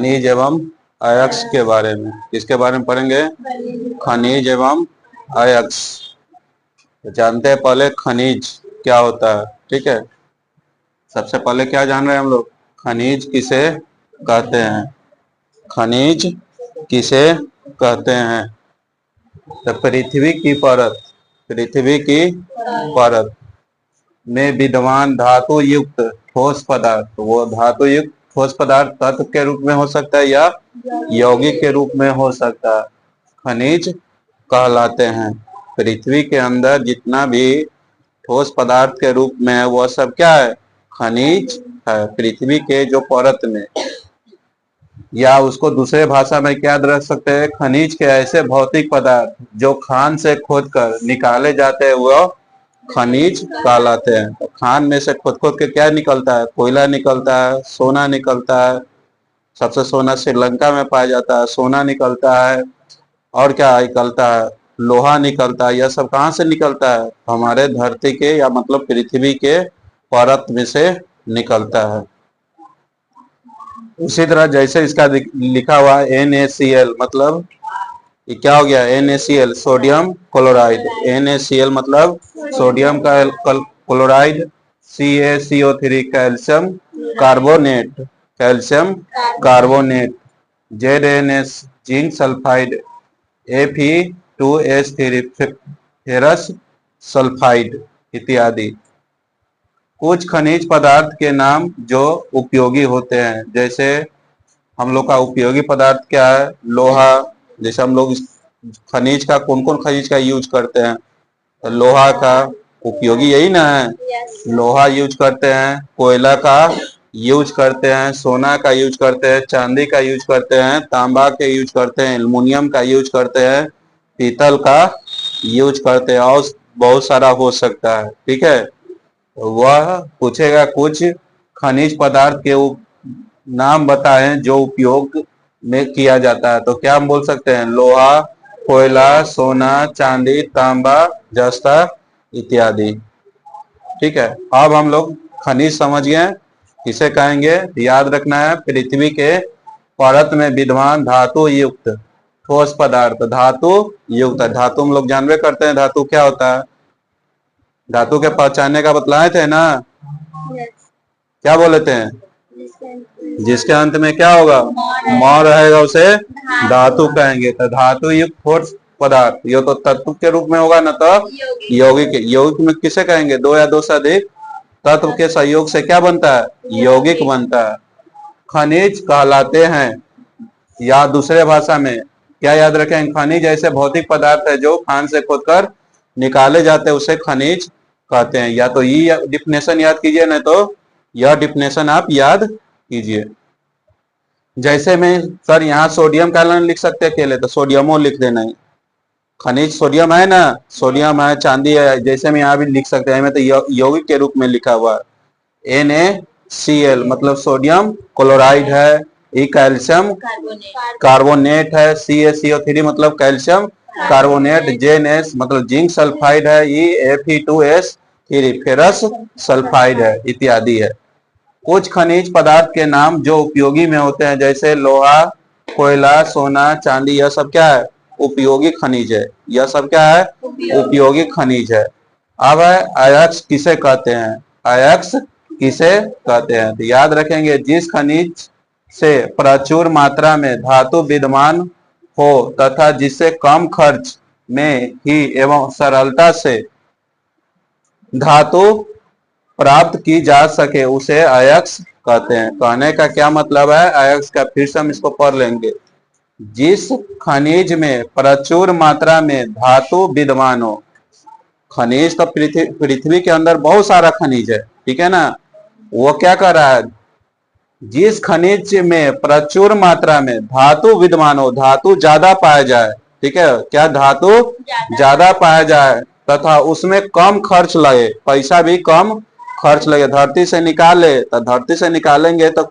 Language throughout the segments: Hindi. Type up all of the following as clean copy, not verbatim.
खनिज एवं अयस्क के बारे में। किसके बारे में पढ़ेंगे? खनिज एवं अयस्क। तो जानते हैं पहले खनिज क्या होता है। ठीक है, सबसे पहले क्या जान रहे हैं हम लोग? खनिज किसे कहते हैं? खनिज किसे कहते हैं? तो पृथ्वी की परत, पृथ्वी की परत में विद्यमान धातु युक्त ठोस पदार्थ, वो धातु युक्त ठोस पदार्थ तत्व के रूप में हो सकता है या यौगिक के रूप में हो सकता है, खनिज कहलाते हैं। पृथ्वी के अंदर जितना भी ठोस पदार्थ के रूप में है वह सब क्या है? खनिज है। पृथ्वी के जो परत में, या उसको दूसरे भाषा में क्या रख सकते हैं? खनिज के ऐसे भौतिक पदार्थ जो खान से खोदकर निकाले जाते हैं वह खनिज कहलाते हैं। तो खान में से खोद खोद के क्या निकलता है? कोयला निकलता है, सोना निकलता है। सबसे सोना श्रीलंका में पाया जाता है। सोना निकलता है, और क्या निकलता है? लोहा निकलता है। यह सब कहाँ से निकलता है? हमारे धरती के, या मतलब पृथ्वी के परत में से निकलता है। उसी तरह जैसे इसका लिखा हुआ है NaCl, मतलब ये क्या हो गया? NaCl sodium chloride. NaCl मतलब सोडियम का chloride. CaCO3 calcium carbonate, calcium carbonate. ZnS zinc sulphide. Fe2S3 ferrous sulphide इत्यादि। कुछ खनिज पदार्थ के नाम जो उपयोगी होते हैं, जैसे हम लोग का उपयोगी पदार्थ क्या है? लोहा। जैसे हम लोग खनिज का, कौन कौन खनिज का यूज करते हैं? तो लोहा का उपयोगी यही ना है, लोहा यूज करते हैं। कोयला का यूज करते हैं, सोना का यूज करते हैं, चांदी का यूज करते हैं, तांबा के यूज करते हैं, एल्युमिनियम का यूज करते हैं, पीतल का यूज करते हैं, और बहुत सारा हो सकता है। ठीक है, वह पूछेगा कुछ खनिज पदार्थ के नाम बताएं जो उपयोग में किया जाता है। तो क्या हम बोल सकते हैं? लोहा, कोयला, सोना, चांदी, तांबा, जस्ता इत्यादि। ठीक है, अब हम लोग खनिज समझ गए किसे कहेंगे। याद रखना है, पृथ्वी के परत में विद्यमान धातु युक्त ठोस पदार्थ। धातु युक्त, धातु हम लोग जानबे करते हैं धातु क्या होता है। धातु के पहचानने का बतलाए थे ना, क्या बोले थे? जिसके अंत में क्या होगा? म रहेगा उसे धातु कहेंगे। तो धातु युक्त ठोस पदार्थ, ये तो तत्व के रूप में होगा ना, तो यौगिक। यौगिक में किसे कहेंगे? दो या दो से अधिक तत्व के सहयोग से क्या बनता है? यौगिक बनता है, खनिज कहलाते हैं। या दूसरे भाषा में क्या याद रखें? खनिज ऐसे भौतिक पदार्थ है जो खान से खोदकर निकाले जाते हैं, उसे खनिज कहते हैं। या तो ये डिफिनेशन याद कीजिए, नहीं तो यह डिफिनेशन आप याद कीजिए। जैसे मैं सर यहाँ सोडियम का लिख सकते हैं अकेले, तो सोडियमो लिख देना है। खनिज सोडियम है ना, सोडियम है, चांदी है, जैसे मैं यहाँ भी लिख सकते हैं। मैं तो यौगिक के रूप में लिखा हुआ है। NaCl मतलब सोडियम क्लोराइड है। E कैल्शियम कार्बोनेट है। CaCO3 मतलब कैल्शियम कार्बोनेट। ZnS मतलब जिंक सल्फाइड है। Fe2S3 फेरस सल्फाइड है इत्यादि है। कुछ खनिज पदार्थ के नाम जो उपयोगी में होते हैं, जैसे लोहा, कोयला, सोना, चांदी, यह सब क्या है? उपयोगी खनिज है। यह सब क्या है? उपयोगी खनिज है। अब है अयस्क किसे कहते हैं? अयस्क किसे कहते हैं? तो याद रखेंगे, जिस खनिज से प्रचुर मात्रा में धातु विद्यमान हो तथा जिससे कम खर्च में ही एवं सरलता से धातु प्राप्त की जा सके, उसे अयस्क कहते हैं। कहने का क्या मतलब है अयस्क का? फिर से हम इसको पढ़ लेंगे। जिस खनिज में प्रचुर मात्रा में धातु विद्यमान हो। खनिज तो पृथ्वी के अंदर बहुत सारा खनिज है, ठीक है ना। वो क्या कर रहा है? जिस खनिज में प्रचुर मात्रा में धातु विद्यमान हो, धातु ज्यादा पाया जाए, ठीक है, क्या धातु ज्यादा पाया जाए तथा उसमें कम खर्च लगे, पैसा भी कम खर्च लगे। धरती से निकाले तो धरती से निकालेंगे तो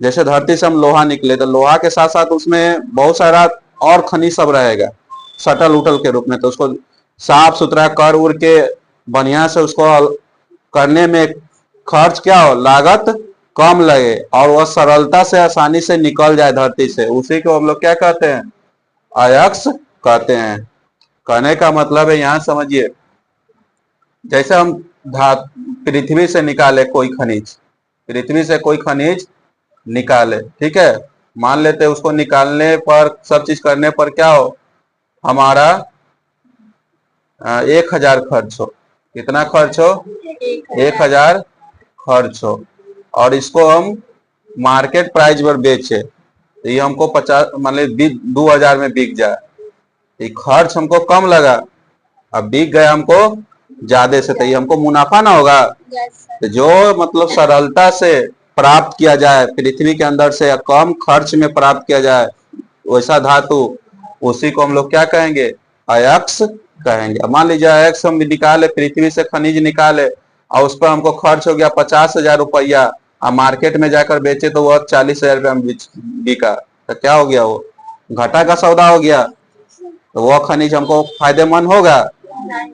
जैसे धरती से हम लोहा निकले तो लोहा के साथ साथ उसमें बहुत सारा और खनिज सब रहेगा सटल उटल के रूप में। तो उसको साफ सुथरा कर उड़ के बढ़िया से उसको करने में खर्च क्या हो? लागत कम लगे और वह सरलता से आसानी से निकल जाए धरती से, उसी को हम लोग क्या कहते हैं? अयस्क कहते हैं। कहने का मतलब है, यहां समझिए, जैसे हम पृथ्वी से निकाले कोई खनिज, पृथ्वी से कोई खनिज निकाले, ठीक है, मान लेते हैं उसको निकालने पर, सब चीज करने पर क्या हो, हमारा 1000 खर्च हो। कितना खर्च हो? 1000 खर्च हो। और इसको हम मार्केट प्राइस पर बेचे तो ये हमको 50 मतलब 2000 में बिक जाए, ये खर्च हमको कम लगा, अब बिक गया हमको ज्यादा से, तो ये हमको मुनाफा ना होगा? तो जो मतलब सरलता से प्राप्त किया जाए पृथ्वी के अंदर से या कम खर्च में प्राप्त किया जाए वैसा धातु, उसी को हम लोग क्या कहेंगे? अयस्क कहेंगे। मान लीजिए अयस्क हम निकाले, पृथ्वी से खनिज निकाले और उस पर हमको खर्च हो गया 50,000 रुपया, और मार्केट में जाकर बेचे तो वह 40,000 रुपया में बिका, तो क्या हो गया? वो घाटा का सौदा हो गया। तो वह खनिज हमको फायदेमंद होगा?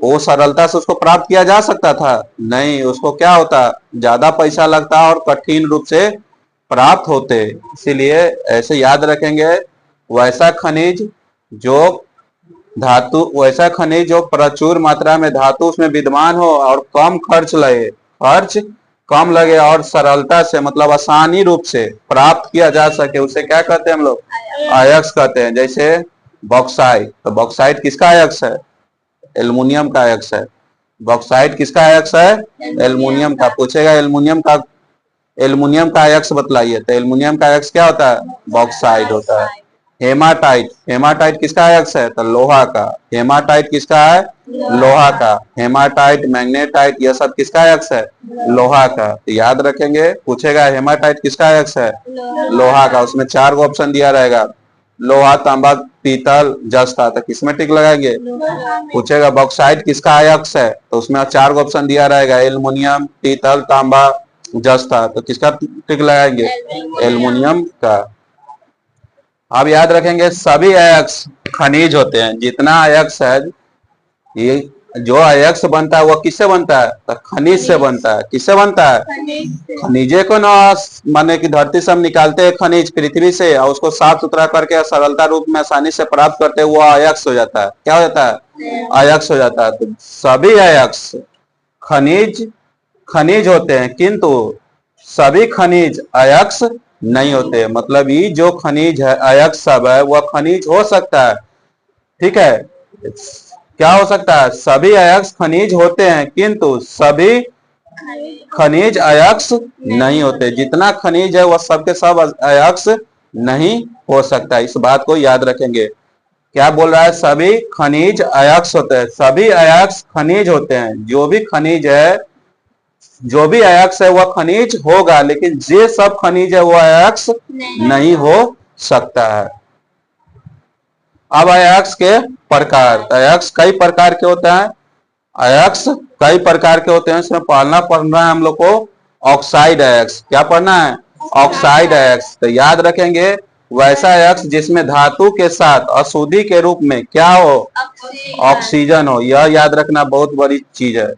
वो सरलता से उसको प्राप्त किया जा सकता था? नहीं, उसको क्या होता, ज्यादा पैसा लगता और कठिन रूप से प्राप्त होते। इसीलिए ऐसे याद रखेंगे, वैसा खनिज जो धातु, वैसा खनिज जो प्रचुर मात्रा में धातु उसमें विद्यमान हो और कम खर्च लगे, खर्च कम लगे और सरलता से मतलब आसानी रूप से प्राप्त किया जा सके, उसे क्या कहते हैं हम लोग? अयस्क कहते हैं। जैसे बॉक्साइट, तो बॉक्साइट किसका अयस्क है? एल्युमिनियम का अयस्क है। बॉक्साइट किसका अयस्क है? एल्युमिनियम का। पूछेगा एल्युमिनियम का अयस्क बतलाइए, तो एल्युमिनियम का अयस्क क्या होता है? बॉक्साइट होता है। हेमाटाइट, हेमाटाइट किसका अयस्क है? तो लोहा का। हेमाटाइट किसका है? लोहा का। हेमाटाइट, मैग्नेटाइट, यह सब किसका अयस्क है? लोहा का। तो याद रखेंगे, पूछेगा हेमाटाइट किसका अयस्क है? लोहा का। उसमें 4 गो ऑप्शन दिया रहेगा, लोहा, तांबा, पीतल, जस्ता, तो किसमें टिक लगाएंगे? पूछेगा बॉक्साइट किसका अयस्क है, तो उसमें 4 गो ऑप्शन दिया रहेगा, एल्युमिनियम, पीतल, तांबा, जस्ता, तो किसका टिक लगाएंगे? एल्युमिनियम का। अब याद रखेंगे, सभी अयस्क खनिज होते हैं। जितना अयस्क है, ये जो अयस्क बनता है वो किससे बनता है? तो खनिज से बनता है। किससे बनता है? खनिजे को ना, माने कि धरती से हम निकालते हैं खनिज पृथ्वी से और उसको साफ सुथरा करके सरलता रूप में आसानी से प्राप्त करते हैं, वो अयस्क हो जाता है। क्या हो जाता है? अयस्क हो जाता है। तो सभी अयस्क खनिज खनिज होते हैं, किंतु सभी खनिज अयस्क नहीं होते। मतलब ये जो खनिज है, अयस्क सब है, वह खनिज हो सकता है, ठीक है। क्या हो सकता है? सभी अयस्क खनिज होते हैं, किंतु सभी खनिज अयस्क नहीं होते। जितना खनिज है वह सबके सब अयस्क नहीं हो सकता। इस बात को याद रखेंगे। क्या बोल रहा है? सभी खनिज अयस्क होते हैं। सभी अयस्क खनिज होते हैं। जो भी खनिज है, जो भी अयस्क है वह खनिज होगा, लेकिन जे सब खनिज है वह अयस्क नहीं हो सकता है। अब अयस्क के प्रकार, अयस्क कई प्रकार के होते हैं। अयस्क कई प्रकार के होते हैं, इसमें पढ़ना है हम लोग को ऑक्साइड अयस्क। क्या पढ़ना है? ऑक्साइड अयस्क। तो याद रखेंगे, वैसा अयस्क जिसमें धातु के साथ अशुद्धि के रूप में क्या हो? ऑक्सीजन हो। यह याद रखना बहुत बड़ी चीज है।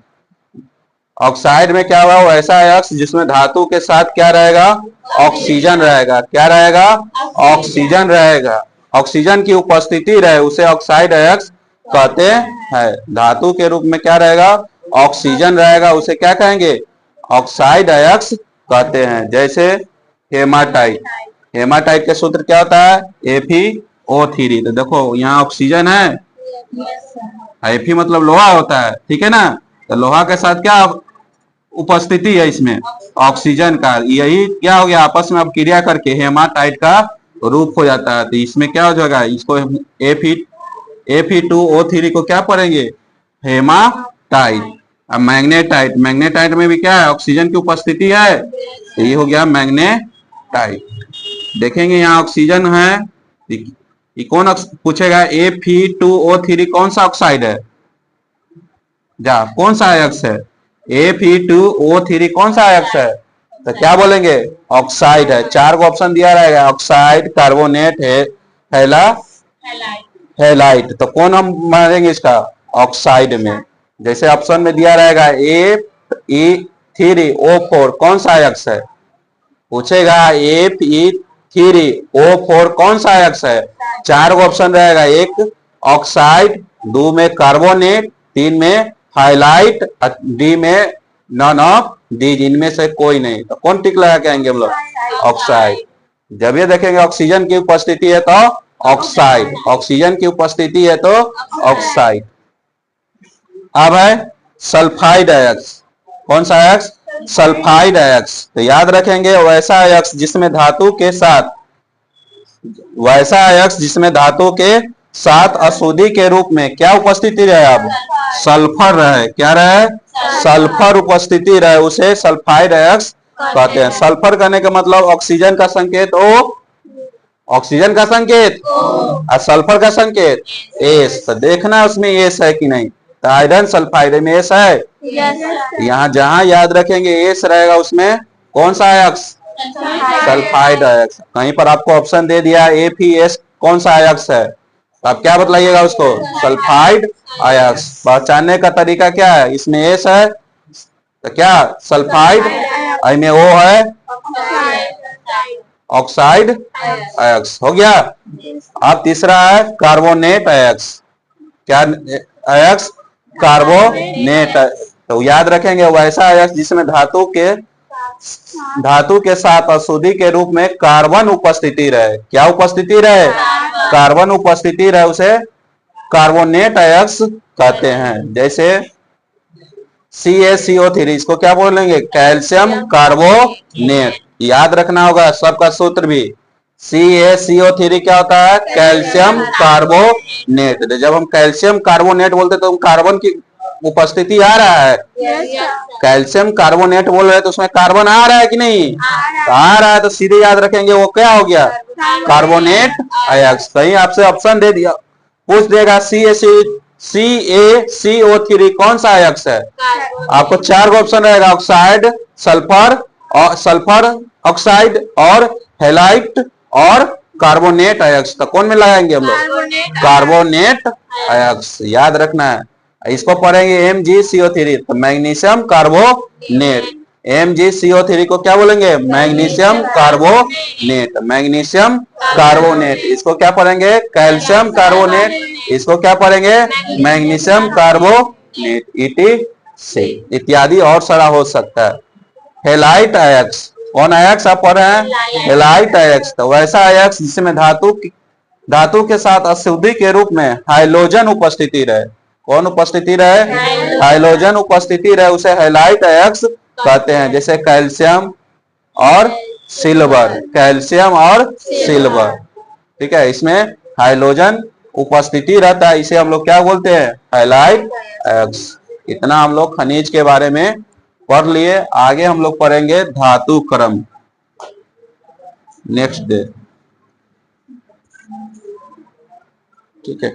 ऑक्साइड में क्या हुआ? वैसा अयस्क जिसमें धातु के साथ क्या रहेगा? ऑक्सीजन रहेगा। क्या रहेगा? ऑक्सीजन रहेगा। ऑक्सीजन की उपस्थिति रहे उसे ऑक्साइड अयस्क कहते हैं। धातु के रूप में क्या रहेगा? ऑक्सीजन रहेगा, उसे क्या कहेंगे? ऑक्साइड अयस्क कहते हैं। जैसे हेमाटाइट, हेमाटाइट के सूत्र क्या होता है? FeO3। तो देखो यहाँ ऑक्सीजन है, Fe मतलब लोहा होता है, ठीक है ना। तो लोहा के साथ क्या उपस्थिति है इसमें? ऑक्सीजन का। यही क्या हो गया? आपस में अब क्रिया करके हेमाटाइट का रूप हो जाता है। तो इसमें क्या हो जाएगा? इसको Fe2O3 को क्या पढ़ेंगे? हेमाटाइट। अब मैग्नेटाइट, मैग्नेटाइट में भी क्या है? ऑक्सीजन की उपस्थिति है, तो ये हो गया मैग्नेटाइट। देखेंगे यहाँ ऑक्सीजन है, ये कौन पूछेगा? Fe2O3 कौन सा ऑक्साइड है? जा, कौन सा अयस्क है? Fe2O3 कौन सा अयस्क है? तो क्या बोलेंगे? ऑक्साइड है। 4 को ऑप्शन दिया रहेगा, ऑक्साइड, कार्बोनेट है, हैलाइट। तो कौन हम मानेंगे इसका? ऑक्साइड में। जैसे ऑप्शन में दिया रहेगा Fe3O4 कौन सा अयस्क है? पूछेगा Fe3 O4 कौन सा अयस्क है? 4 गो ऑप्शन रहेगा, एक ऑक्साइड, 2 में कार्बोनेट, 3 में हाइलाइट, डी में नन ऑफ दी, इनमें से कोई नहीं। तो कौन टिक लगा के आएंगे हम लोग? ऑक्साइड। जब ये देखेंगे ऑक्सीजन की उपस्थिति है तो ऑक्साइड, ऑक्सीजन की उपस्थिति है तो ऑक्साइड। अब है सल्फाइड अयस्क। कौन सा अयस्क? सल्फाइड अयस्क। तो याद रखेंगे वैसा अयस्क जिसमें धातु के साथ, वैसा अयस्क जिसमें धातु के साथ अशुद्धि के रूप में क्या उपस्थिति रहे? अब सल्फर रहे। क्या रहे? सल्फर उपस्थिति रहे, उसे सल्फाइड अयस्क कहते हैं। सल्फर कहने का मतलब ऑक्सीजन का संकेत O, ऑक्सीजन का संकेत और सल्फर का संकेत एस। तो देखना उसमें एस है कि नहीं। तो आयरन सल्फाइड में एस है, यहाँ जहां याद रखेंगे एस रहेगा उसमें कौन सा अयस्क? सल्फाइड अयस्क। कहीं पर आपको ऑप्शन दे दिया Fe कौन सा अयस्क है, तो आप क्या बतलाइएगा उसको? सल्फाइड अयस्क। पहचानने का तरीका क्या है? इसमें एस है तो क्या? सल्फाइड, में O है ऑक्साइड अयस्क। हो गया। अब तीसरा है कार्बोनेट अयस्क। क्या अयस्क? कार्बोनेट। तो याद रखेंगे वैसा अयस्क जिसमें धातु के साथ अशुद्धि के रूप में कार्बन उपस्थिति रहे। क्या उपस्थिति रहे? कार्बन उपस्थिति रहे, उसे कार्बोनेट अयस्क कहते हैं। जैसे CaCO3, इसको क्या बोलेंगे? Calcium carbonate. याद रखना होगा सबका सूत्र भी। CaCO3 क्या होता है? Calcium carbonate. जब हम कैल्शियम कार्बोनेट बोलते तो कार्बन की उपस्थिति आ रहा है। कैल्शियम कार्बोनेट बोल रहे हैं तो उसमें कार्बन आ रहा है कि नहीं? आ रहा है, तो सीधे याद रखेंगे वो क्या हो गया? कार्बोनेट अयस्क। कहीं आपसे ऑप्शन दे दिया, पूछ देगा CaCO3 कौन सा अयस्क है? आपको 4 गो ऑप्शन रहेगा, ऑक्साइड, सल्फर और सल्फर ऑक्साइड और हेलाइट और कार्बोनेट अयस्क। तो कौन में लगाएंगे हम लोग? कार्बोनेट अयस्क। याद रखना है। इसको पढ़ेंगे MgCO3, तो मैग्नीशियम कार्बोनेट। MgCO3 को क्या बोलेंगे? Magnesium carbonate, magnesium carbonate. इसको क्या पढ़ेंगे? Calcium carbonate. इसको क्या पढ़ेंगे? मैग्नीशियम कार्बोनेट, इत्यादि और सारा हो सकता है। हेलाइट अयस्क। कौन अयस्क आप पढ़ रहे हैं? हेलाइट अयस्क। तो वैसा अयस्क जिसमें धातु के साथ अशुद्धि के रूप में हाइड्रोजन उपस्थिति रहे। कौन उपस्थिति रहे? हाइड्रोजन उपस्थिति रहे, उसे हेलाइट अयस्क कहते हैं। जैसे कैल्शियम और सिल्वर, कैल्शियम और सिल्वर। ठीक है, इसमें हाइड्रोजन उपस्थिति रहता है, इसे हम लोग क्या बोलते हैं? हेलाइट अयस्क। इतना हम लोग खनिज के बारे में पढ़ लिए। आगे हम लोग पढ़ेंगे धातु क्रम नेक्स्ट डे। ठीक है।